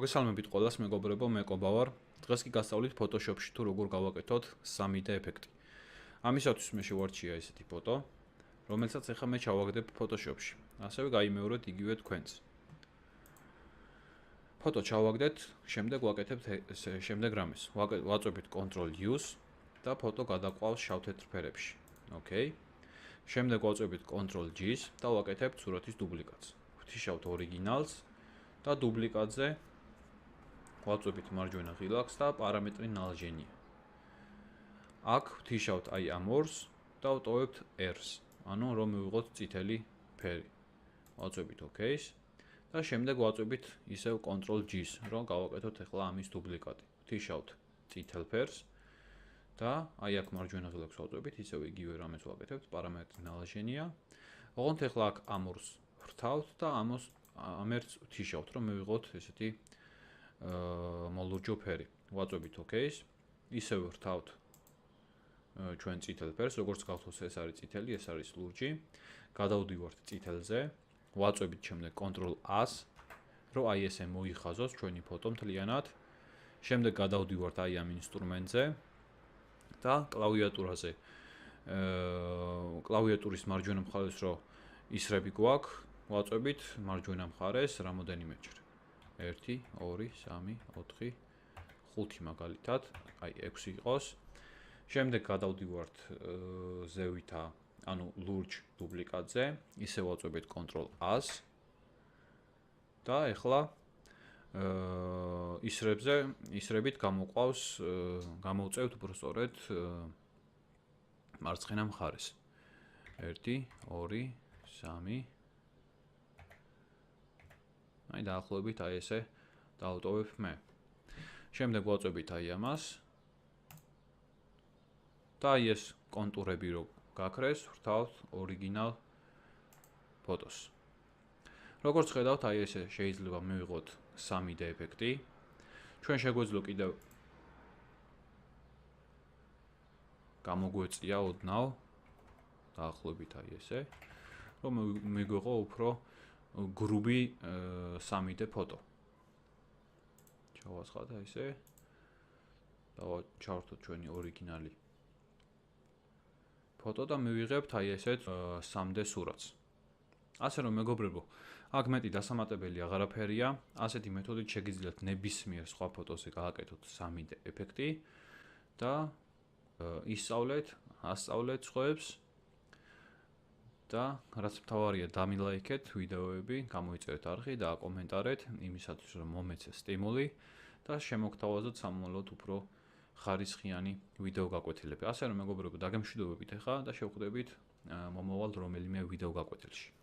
მოგესალმებით ყველას, მეგობრებო, მე კობა ვარ. დღეს კი გასწავლით Photoshop-ში თუ როგორ გავაკეთოთ 3D ეფექტი. ამისათვის მე შევარჩია ესეთი ფოტო, რომელსაც ახლა მე ჩავაგდებ Photoshop-ში. ასევე გაიმეორეთ იგივე თქვენს. ფოტო ჩავაგდეთ, შემდეგ ვაკეთებთ შემდეგ რამეს. ვაწვევით Ctrl+U-ს და ფოტო გადაყვავს შავ-თეთრ ფერებში. ოკეი. შემდეგ ვაწვევით Ctrl+G-ს და ვაკეთებთ სურათის დუბლიკატს. ვთიშავთ ორიგინალს და დუბლიკატზე ვაწვევით მარჯვენა ღილაკს და პარამეტრი ნალჟენია. აქ ვთიშავთ აი ამ ორს და ვტოვებთ R-ს, ანუ რომ მივიღოთ წითელი ფერი. ვაწვევით OK-ს და შემდეგ ვაწვევით ისევ Ctrl+G-ს, რომ გავაკეთოთ ახლა ამის დუბლიკატი. ვთიშავთ წითელ ფერს და აი აქ მარჯვენა ღილაკს ვაწვევით, ისევ იგივე რამეს ვაკეთებთ, პარამეტრი ნალჟენია. ოღონდ ახლა აქ ამ ორს ვრთავთ და ამ ერთს ვთიშავთ, რომ მივიღოთ ესეთი მოლურჯო ფერი. ვაწვევით OK-ს, ისევ ვრთავთ ჩვენ წითელ ფერს, როგორც გახსოვს ეს არის წითელი, ეს არის ლურჯი. გადავდივართ წითელზე, ვაწვევით შემდეგ Ctrl+A-ს, რომ აი ესე მოიხაზოს ჩვენი ფოტო მთლიანად. შემდეგ გადავდივართ აი ამ ინსტრუმენტზე და კლავიატურაზე კლავიატურის მარჯვენა მხარეს რო ისრები გვაქვს, ვაწვევით მარჯვენა მხარეს რამოდენიმეჯერ. 1, 2, 3, 4, 5 მაგალითად, აი 6 იყოს. შემდეგ გადავდივართ ზევითა, ანუ ლურჯ დუბლიკატზე, ისევ ვაწვევით Ctrl+A-ს და ახლა ისრებით გამოყვავს, გამოვწევთ უბრალოდ მარცხენა მხარეს. 1, 2, 3 აი დაახლოებით აი ესე დავტოვებ მე. შემდეგ ვაწვევით აი ამას და აი ეს კონტურები რო გაქრეს, ვრთავთ ორიგინალ ფოტოს. როგორც ხედავთ, აი ესე შეიძლება მივიღოთ 3D ეფექტი. ჩვენ შეგვეძლო კიდევ გამოგვეწია ოდნავ დაახლოებით აი ესე, რომ მიგვიღო უფრო გრუბი 3D ფოტო. ჩავასხათ აი ესე და ჩავართოთ ჩვენი ორიგინალი ფოტო და მივიღებთ აი ესეთ 3D სურათს. ასე რომ მეგობრებო, აქ მეტი დასამატებელი აღარაფერია. ასეთი მეთოდით შეგიძლიათ ნებისმიერ სხვა ფოტოზე გააკეთოთ 3D ეფექტი და ასწავლეთ სხვებს და რაც მთავარია დამილაიქეთ ვიდეოები, გამოიწერეთ არხი და აკომენტარეთ იმისათვის რომ მომეცეს სტიმული და შემოგთავაზოთ სამომავლოდ უფრო ხარისხიანი ვიდეო გაკვეთილები. ასე რომ მეგობრებო, დაგემშვიდობებით ახლა და შევხვდებით მომავალ რომელიმე ვიდეო გაკვეთილში.